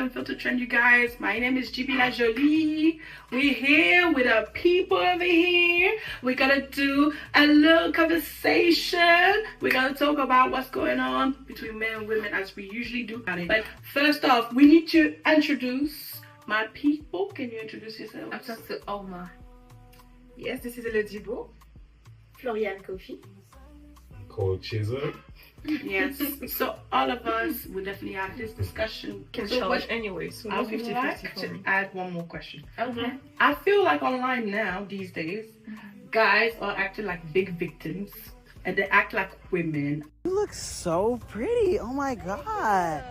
Unfiltered Trend, you guys. My name is Gblajolie. We're here with our people over here. We're gonna do a little conversation. We're gonna talk about what's going on between men and women as we usually do. But first off, we need to introduce my people. Can you introduce yourself? I'm talking to Oma. Yes, this is Elodie Boo. Floriane Koffi. Called Chizzle. Yes. So all of us will definitely have this discussion. Can So charge anyway, so I no would 50-50 like for to me. add one more question. Okay. I feel like online now, these days, guys are acting like big victims and they act like women. You look so pretty. Oh my god.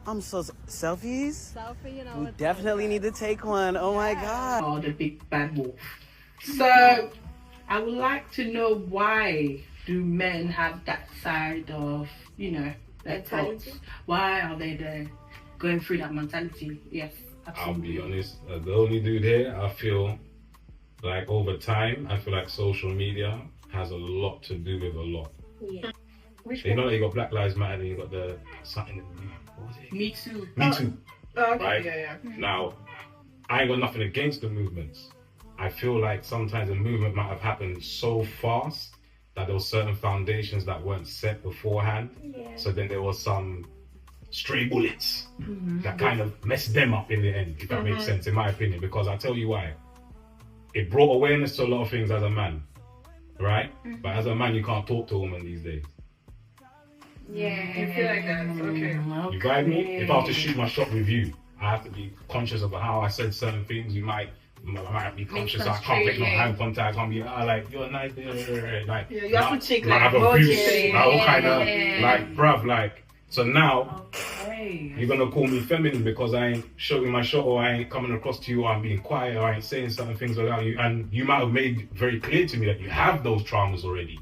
I'm so selfies. Selfie, you know. We definitely need to take one. Oh my god. Or the big bad wolf. So I would like to know, why do men have that side of, you know, their thoughts? Why are they there going through that mentality? Yes, I'll absolutely. be honest, the only dude here, I feel like over time, I feel like social media has a lot to do with a lot. Yeah. Which You know, one? you got Black Lives Matter, and you got the something, what was it? Me too. Me Too. Oh, okay, Right. yeah. Now, I ain't got nothing against the movements. I feel like sometimes the movement might have happened so fast that there were certain foundations that weren't set beforehand. Yeah. So then there was some stray bullets that kind of messed them up in the end, if that makes sense, in my opinion. Because I tell you why. It brought awareness to a lot of things as a man, right? But as a man, you can't talk to a woman these days. Yeah. You feel like that? Okay. You guide me? If I was to shoot my shot with you, I have to be conscious of how I said certain things. You might be conscious. I can't make no hand contact. I can't be like, you're nice. Like, Yeah, you have to check, like, have emojis. abuse. All kind of like, bruv, like. So now Okay. you're gonna call me feminine because I ain't showing my shot, or I ain't coming across to you, or I'm being quiet, or I ain't saying certain things about you, and you might have made very clear to me that you have those traumas already.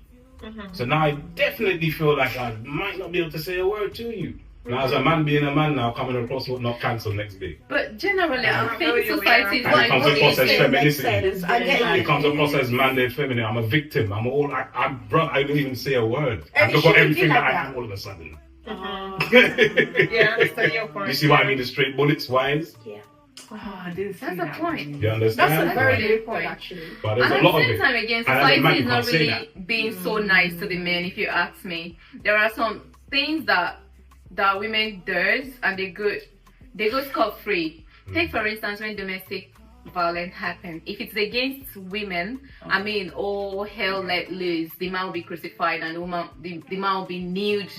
So now I definitely feel like I might not be able to say a word to you. Now, as a man being a man now, coming across what not cancel next day. But generally, I think you society is And it like, comes what across is as it? femininity. I get It comes across as man-led feminine. I'm a victim. I'm all like, I don't even say a word. And I've it got shouldn't be everything like that I that. am all of a sudden. Yeah, I understand your point. You see what I mean? The straight bullets wise. Oh, I didn't see That's the that point. one. You understand? That's a very Right. good point, actually. But there's And a lot at of the it. same time, again, And as a society man, is you not can't say really that. being so nice to the men. If you ask me, there are some things that women does and they go scot free. Take for instance when domestic violence happens. If it's against women, I mean, all hell let loose. The man will be crucified and the man will be nude.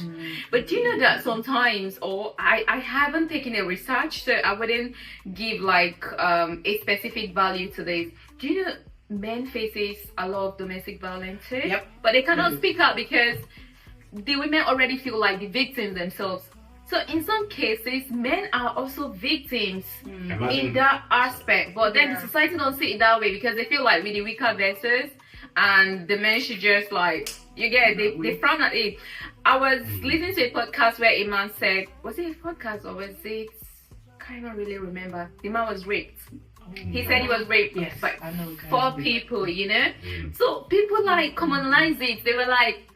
But do you know that sometimes, or I haven't taken a research, so I wouldn't give like a specific value to this. Do you know men faces a lot of domestic violence too? Yep. But they cannot speak up because the women already feel like the victims themselves. So in some cases, men are also victims in Imagine, that aspect. But then the society don't see it that way because they feel like we're the weaker vessels and the men should just like, you get it, they frown at it. I was listening to a podcast where a man said, was it a podcast or was it, can't even really remember. The man was raped. He said he was raped Yes, by I know, guys. 4 people, you know? So people like commonalize it. They were like,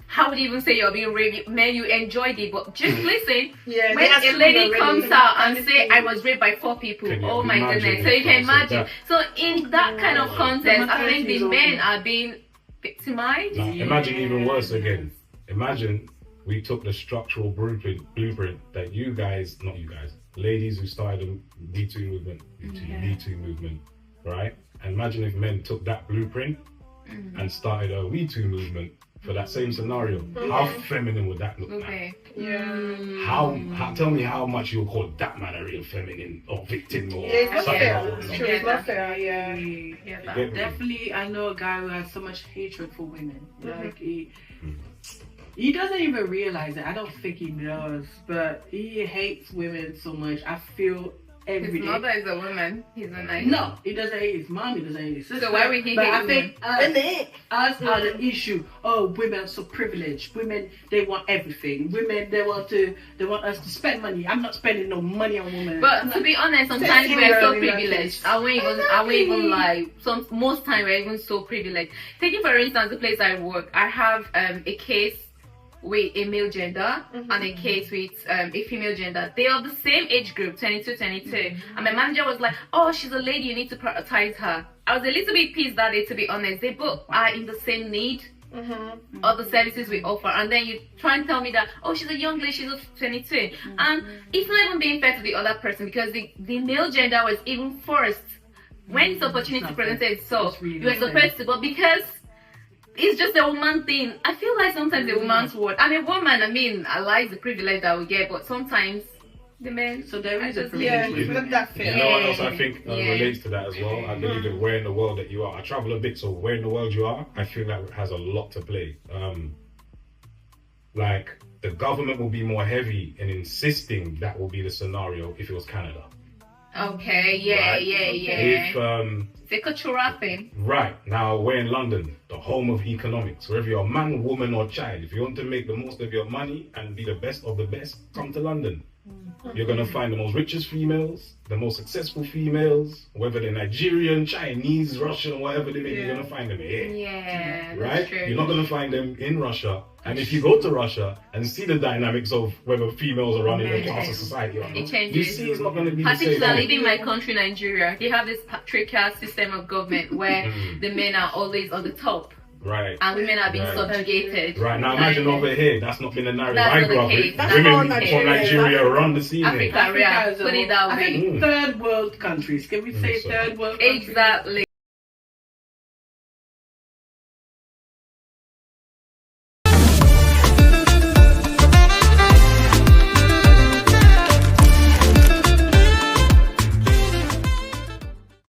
how would you even say you're being raped? Man, you enjoyed it, but just listen. Yeah, When a lady comes out and say I was raped by 4 people, Can you oh my imagine goodness. if So you can someone said imagine. So in that kind of context, I think mentality is the men over. are being victimized. now, imagine even worse again. Imagine we took the structural blueprint that you guys, not you guys, ladies who started the D2 movement, D2 movement, right? And imagine if men took that blueprint and started a We Too movement for that same scenario. How feminine would that look like? Okay. Yeah. How tell me how much you'll call that man a real feminine or victim or Yeah, it's not something fair. like that. It's true, it's not fair, yeah. Yeah, Get that. me? Definitely, I know a guy who has so much hatred for women. Like he doesn't even realize it. I don't think he does, but he hates women so much. I feel every His day. mother is a woman. He's a nice. No, he doesn't hate his mom. He doesn't hate his sister. So why would he But hate I think us are the issue. Oh, women are so privileged. Women, they want everything. Women, they want us to spend money. I'm not spending no money on women. But to be honest, sometimes we're so privileged. I won't even lie. Most time we're even so privileged. Taking for instance the place I work, I have a case with a male gender and a case with a female gender. They are the same age group, 22. And my manager was like, oh, she's a lady, you need to prioritize her. I was a little bit pissed that day, to be honest. They both are in the same need of the services we offer, and then you try and tell me that, oh, she's a young lady, she's 22. And it's not even being fair to the other person, because the male gender was even first. When this opportunity presented itself, you were supposed to, but because it's just a woman thing. I feel like sometimes a woman's word. I'm a woman. I mean, I like the privilege that we get, but sometimes the men. So there is a Yeah, privilege. flip that fair. You know what else I think relates to that as well? I believe in where in the world that you are. I travel a bit, so where in the world you are, I feel that has a lot to play. Like, the government will be more heavy in insisting that will be the scenario if it was Canada. Okay, Right. yeah. If It's a cultural thing. right now we're in London, the home of economics. Whether you're a man, woman, or child, if you want to make the most of your money and be the best of the best, come to London. You're gonna find the most richest females, the most successful females, whether they're Nigerian, Chinese, Russian, whatever they may be, you're gonna find them here. Yeah, that's Right? true. You're not going to find them in Russia. And if you go to Russia and see the dynamics of whether females are running the class of society or not, It changes. you see it's not going to be the same. Particularly in my country, Nigeria, they have this patriarchal system of government where the men are always on the top Right. and women are being Right. subjugated. Right. Now imagine over here, that's not been the narrative That's I not grew the up case. with. That's Women all from Nigeria. Nigeria run the scene. Africa, Africa yeah, is a put it whole- that I way. think third world countries. Can we say so. third world countries? Exactly.